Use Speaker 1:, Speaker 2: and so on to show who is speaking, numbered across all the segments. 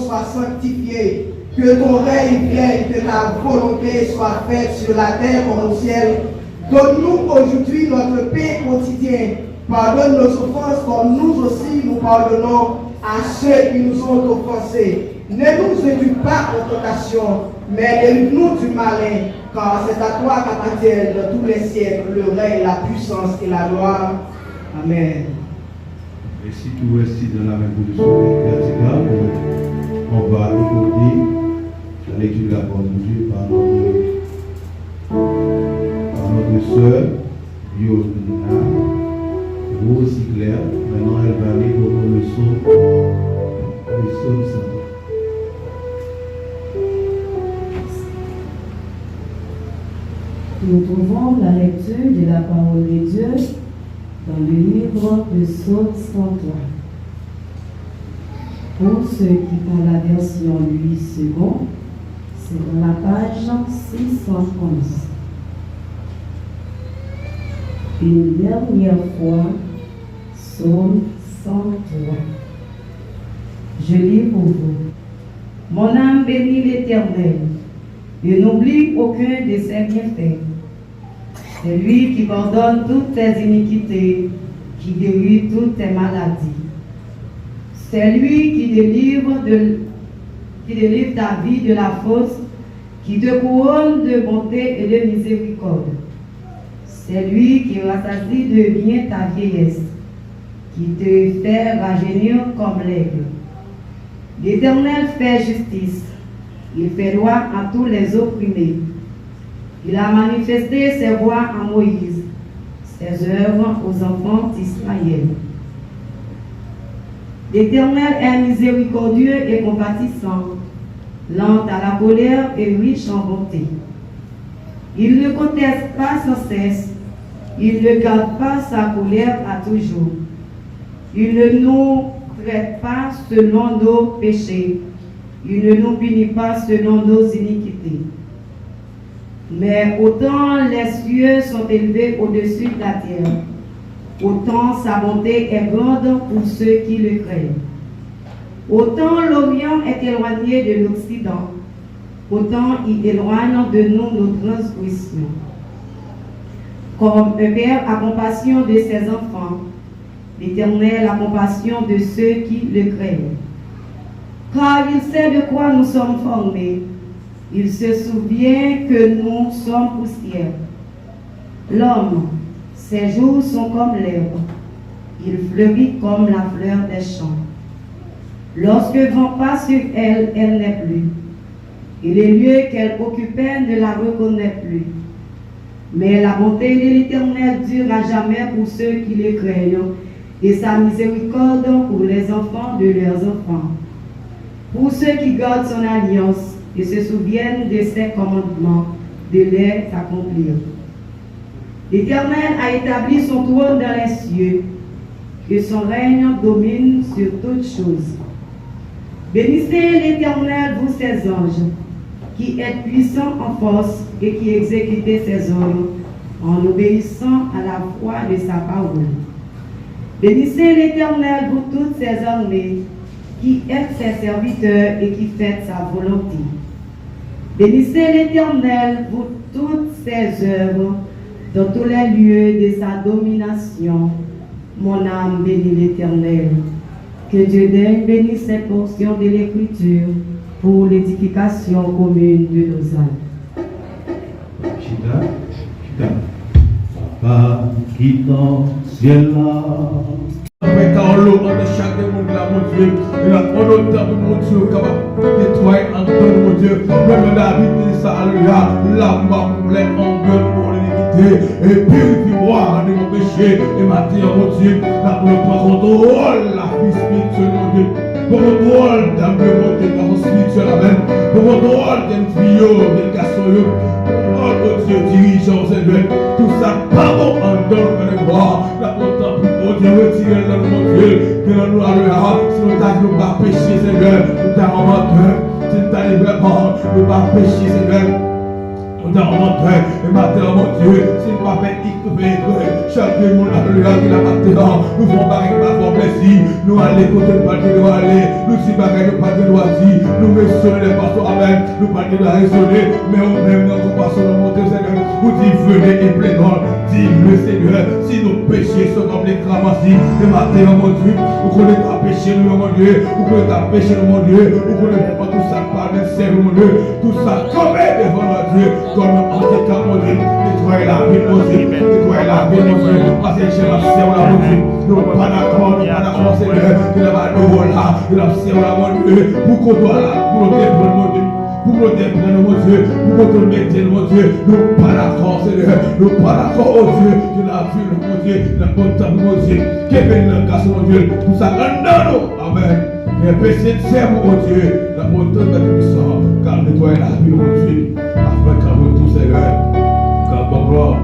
Speaker 1: soit sanctifié, que ton règne vienne, que ta volonté soit faite sur la terre comme au ciel. Donne-nous aujourd'hui notre pain quotidien. Pardonne nos offenses comme nous aussi nous pardonnons à ceux qui nous ont offensés. Ne nous induis pas en tentation, mais délivre-nous du malin, car c'est à toi qu'appartiennent dans tous les siècles le règne, la puissance et la gloire. Amen.
Speaker 2: Et si tout reste dans la même position verticale, on va écouter la lecture de la parole de Dieu par notre sœur Yolanda Rose Claire. Maintenant, elle va lire le psaume 100.
Speaker 3: Nous trouvons la lecture de la parole de Dieu dans le livre de Psaume 103. Pour ceux qui ont la version 8 secondes, c'est dans la page 611. Une dernière fois, Psaume 103. Je lis pour vous. Mon âme bénit l'Éternel et n'oublie aucun de ses bienfaits. C'est lui qui pardonne toutes tes iniquités, qui guérit toutes tes maladies. C'est lui qui délivre ta vie de la fosse, qui te couronne de bonté et de miséricorde. C'est lui qui rassasie de bien ta vieillesse, qui te fait rajeunir comme l'aigle. L'Éternel fait justice, il fait droit à tous les opprimés. Il a manifesté ses voies à Moïse, ses œuvres aux enfants d'Israël. L'Éternel est miséricordieux et compatissant, lent à la colère et riche en bonté. Il ne conteste pas sans cesse, il ne garde pas sa colère à toujours. Il ne nous traite pas selon nos péchés, il ne nous punit pas selon nos iniquités. Mais autant les cieux sont élevés au-dessus de la terre, autant sa bonté est grande pour ceux qui le craignent. Autant l'Orient est éloigné de l'Occident, autant il éloigne de nous nos transgressions. Comme un père a compassion de ses enfants, l'Éternel a compassion de ceux qui le craignent. Car il sait de quoi nous sommes formés. Il se souvient que nous sommes poussière. L'homme, ses jours sont comme l'herbe. Il fleurit comme la fleur des champs. Lorsque vent passe sur elle, elle n'est plus. Et les lieux qu'elle occupait ne la reconnaît plus. Mais la bonté de l'Éternel dure à jamais pour ceux qui le craignent, et sa miséricorde pour les enfants de leurs enfants. Pour ceux qui gardent son alliance et se souviennent de ses commandements, de les accomplir. L'Éternel a établi son trône dans les cieux, que son règne domine sur toutes choses. Bénissez l'Éternel, vous ses anges, qui êtes puissants en force et qui exécutez ses ordres en obéissant à la foi de sa parole. Bénissez l'Éternel, vous toutes ses armées, qui êtes ses serviteurs et qui faites sa volonté. Bénissez l'Éternel, vous toutes ses œuvres, dans tous les lieux de sa domination. Mon âme bénit l'Éternel. Que Dieu daigne bénir cette portion de l'Écriture pour l'édification commune de nos âmes.
Speaker 2: Chita. Papa qui dans ciel là.
Speaker 4: Avec l'eau de chaque monde là, mon Dieu, et la bonne temps de mon Dieu, capable de nettoyer en gueule, mon Dieu, même d'habiter ça, alléluia, la mort plaît en gueule pour l'iniquité, et purifie-moi de mon péché, et matin, mon Dieu, la bonne contrôle, la vie spirituelle, mon Dieu, pour contrôle d'un peu, mon Dieu, par spirituel, amen, pour contrôle d'un tuyau, d'un garçon, oh mon Dieu, dirigeant, Seigneur, tout ça, pardon, en dehors de voir, la bonne temps, mon Dieu, retirez le mon Dieu, que nous alléluia, si nous n'avons pas péché, Seigneur, nous t'avons menteur, si nous t'avons vraiment, nous pas péché, Seigneur. dans mon terre, et maintenant, mon Dieu, s'il ne va pas être chaque monde, alléluia, qui l'a maintenant, nous vont barrer par mon plaisir, nous aller côté de pas de nous aller, nous si barrer de pas de nous dire, nous raisonner les pasteurs avec, nous pas de raisonner, mais on même dans compassion de mon Dieu, Seigneur, vous dites, venez et plaignons, dit le Seigneur, si nos péchés sont comme les cramassis, et maintenant, mon Dieu, vous connaissez ta péché, nous, mon Dieu, vous connaissez ta péché, mon Dieu, vous connaissez pas tout ça, par le Seigneur, mon Dieu, tout ça, comme devant notre Dieu, comme en tout cas, mon Dieu, nettoyez la vie, mon Dieu, nettoyez la vie, mon Dieu, parce que chez la Seigneur, mon Dieu, nous ne pas d'accord, Seigneur, nous n'avons pas de là, nous n'avons Seigneur, mon Dieu, pour qu'on doit là, pour nous déprendre, mon Dieu, pour nous déprendre, mon Dieu, pour nous mettre, mon Dieu, nous ne pas d'accord, Seigneur, nous ne pas d'accord, oh Dieu, de la vie, mon Dieu, la bonne table, mon Dieu, qui est venu dans le cas, mon Dieu, tout ça, non, amen. Et péché de serre, mon Dieu, la montagne de la puissance, car nettoyer la vie, mon Dieu, afin qu'à vous tous, Seigneur, car bon gloire,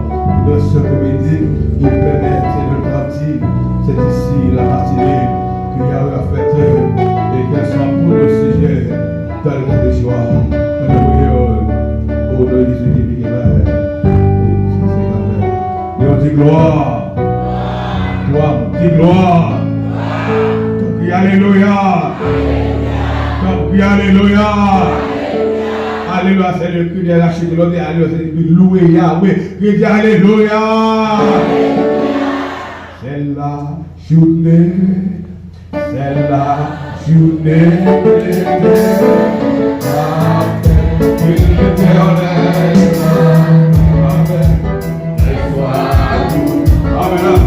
Speaker 4: de ce comédie, il permet, Seigneur, de partir, c'est ici la matinée, que Yahweh a fait, et qu'elle soit pour le sujet, dans le cas de joie, alléluia, au nom de Jésus, et on dit gloire, gloire, dit gloire. Alléluia. Alléluia. Alléluia. C'est le cri de la chute de l'autre. Alléluia. C'est de louer Yahweh. Cri alléluia. C'est la journée. C'est la journée. Amen.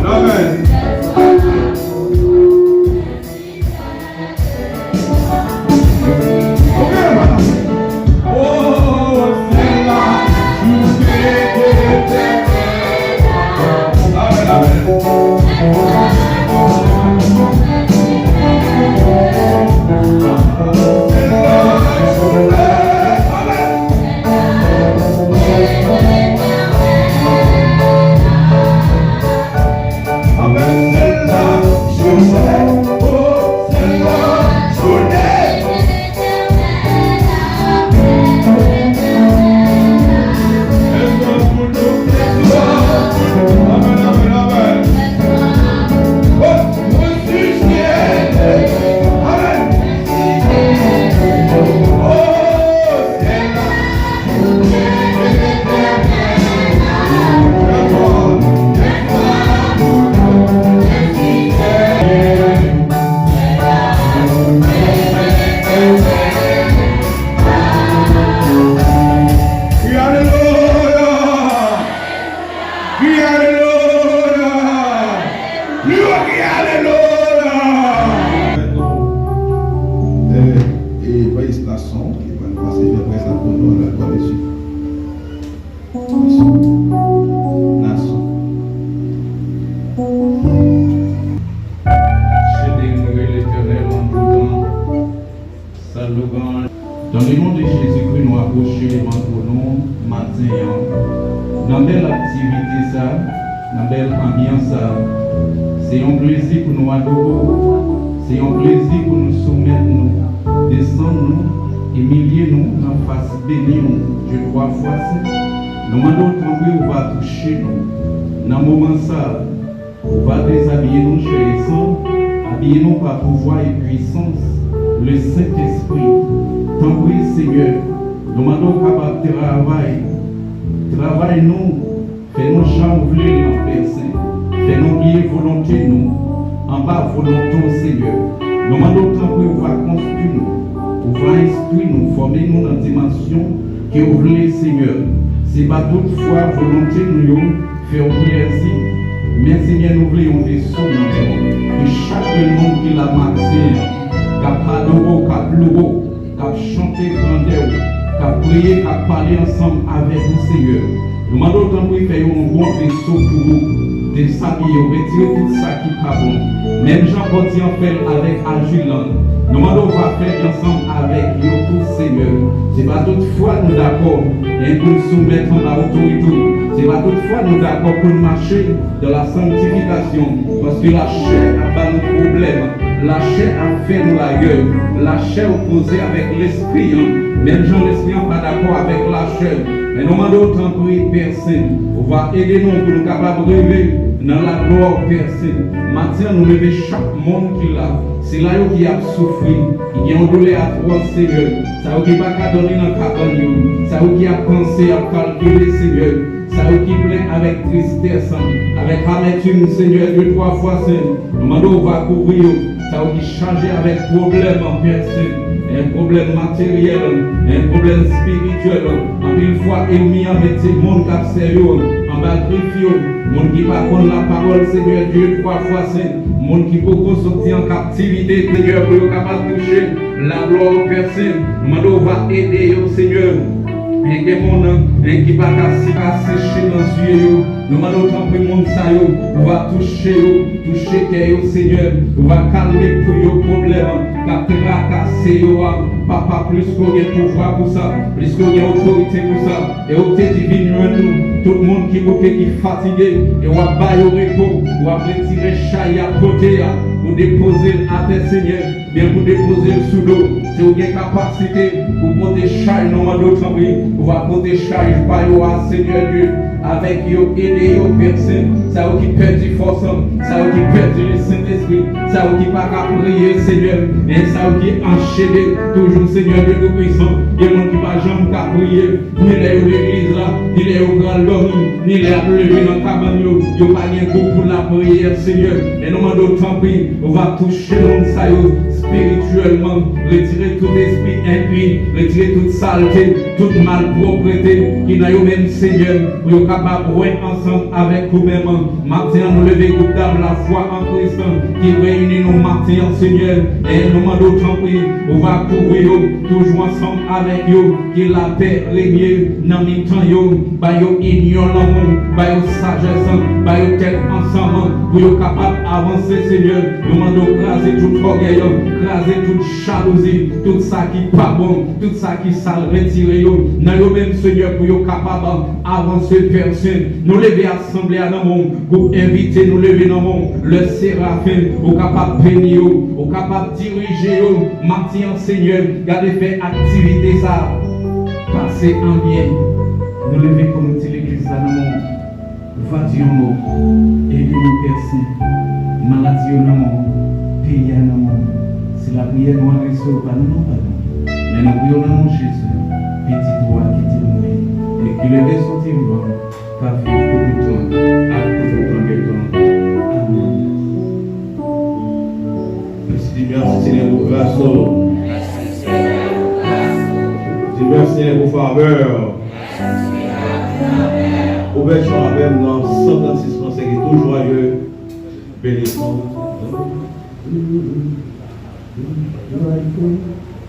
Speaker 4: Amen.
Speaker 5: Dans le nom de Jésus-Christ, nous approchons devant nous matin. Dans belle activité, dans belle ambiance, c'est un plaisir pour nous adorer, c'est un plaisir pour nous soumettre, nous descendre, nous humilier, nous, dans face bénir, nous. Dieu trois fois, nous demandons autant on va toucher nous. Dans le moment ça, on va déshabiller nous, chers et sang, habiller nous par pouvoir et puissance, le Saint-Esprit. Tant pis, Seigneur, nous demandons capable de travailler nous, fais-nous chambrer dans Père Saint, fais-nous oublier volonté nous, en bas volonté, Seigneur. Nous demandons tant pis, on va construire nous, on va instruire nous, former nous dans la dimension que vous voulez, Seigneur. C'est pas toutefois volonté nous, faire plaisir. Mais Seigneur, nous voulons des sons que chaque monde qui l'a marqué, qui a parlé, qui a pleuré, qui a chanté grandeur, qui a prié, qui a parlé ensemble avec vous, Seigneur. Nous demandons autant pour faire un bon vaisseau pour vous, de s'habiller, retirer tout ça qui n'est pas bon. Même Jean-Paul en fait avec Ajulan. Nous demandons va faire ensemble avec vous tous, Seigneur. Ce n'est pas toutefois nous d'accord et pour nous soumettre à l'autorité. Ce n'est pas toutefois nous d'accord pour marcher dans la sanctification. Parce que la chair n'a pas de problème. la chair a fait nous la gueule. La chair opposée avec l'esprit. Même Jean l'esprit n'est pas d'accord avec la chair. Mais nous demandons autant pour y percer. On va aider nous pour nous capables de rêver dans la gloire percée. Maintenant, nous levons chaque monde qui l'a. C'est là qui a souffert. Il y a un douleur à trois, Seigneur. Ça qui n'a pas donné dans le cabane. Ça qui a pensé à calculer, Seigneur. Ça qui plaît avec tristesse, avec amertume, Seigneur, 2, 3 fois, Seigneur. Nous demandons, on va couvrir. Ça qui chargé avec problème en personne. Un problème matériel, un problème spirituel. En une fois, ennemi a mis le monde qui a sérieux, en bas griffe, monde qui va prendre la parole, Seigneur Dieu, 3 fois, Seigneur. Monde qui peut sortir en captivité, Seigneur, pour être capable de toucher la gloire aux personnes. Nous va aider, Seigneur. Et que mon qui va sécher dans les yeux, nous allons tremper mon saillot, on va toucher cœur, Seigneur, on va calmer pour vos problèmes, car tracasser, papa, plus qu'on ait pouvoir pour ça, plus qu'on ait autorité pour ça, et autorité divine, nous, tout le monde qui est fatigué, et on va bailler au repos, on va retirer chaille à côté, pour déposer à terre, Seigneur, bien pour déposer le sous l'eau, si vous avez capacité pour porter chaille, non, d'autres on va porter chaille par vous, Seigneur Dieu, avec vous, aider vos personnes, ça qui perd du force, ça qui perd le Saint-Esprit, ça qui pas qu'à prier, Seigneur, et ça qui est enchaîné, toujours, Seigneur Dieu de puissant, et mon qui va jamais qu'à prier, ni les l'église là, ni les grand l'homme, ni les lever dans le cabane, il n'y a pas de goût pour la prière, Seigneur, et nous demandons tant pis, on va toucher l'homme, ça spirituellement, retirer tout esprit impie, retirer toute saleté, toute malpropreté, qui n'a eu même Seigneur, pour être capable de jouer ensemble avec vous-même. Maintenant, nous levons groupe d'âme la foi en Christ, qui réunit nos matins, Seigneur, et nous demandons tant pis, on va couvrir toujours ensemble avec vous, qui la paix régner dans les temps, bah yo ignore l'amour, bah yo sagesse, bah yo tête ensemble, pour être capable d'avancer, Seigneur, nous demandons craser tout orgueil, craser toute jalousie, tout ça qui n'est pas bon, tout ça qui sale, retirer dans vous-même, Seigneur, pour être capable d'avancer personne. Nous lever assemblée à dans monde, pour inviter, nous lever dans monde, le séraphin, pour capable de bénir, pour capable de diriger, matin, Seigneur, garder faire activité ça, passer en bien. Nous lever comme l'église là dans le monde, va Dieu nous, aider nous personnes, maladie dans le monde, pays dans le monde. Si la prière nous adresse pas, nous pas. Mais nous prions dans mon Jésus, petit roi qui dit nous, et qui le laisse sortir vivant, car il faut beaucoup de temps, à beaucoup de temps. Amen.
Speaker 2: Merci Seigneur pour grâce. Merci Seigneur pour faveur. Ouverture avec dans 136 Français qui est tout joyeux. Bénissons.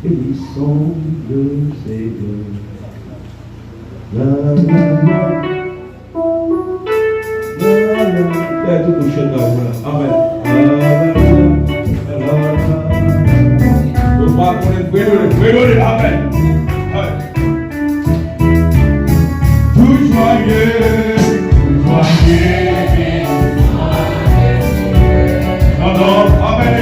Speaker 2: Bénissons le Seigneur. Il y a tout couché dans la Amen. Nous va connaître Amen. Tout joyeux. Amen.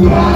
Speaker 1: Gloire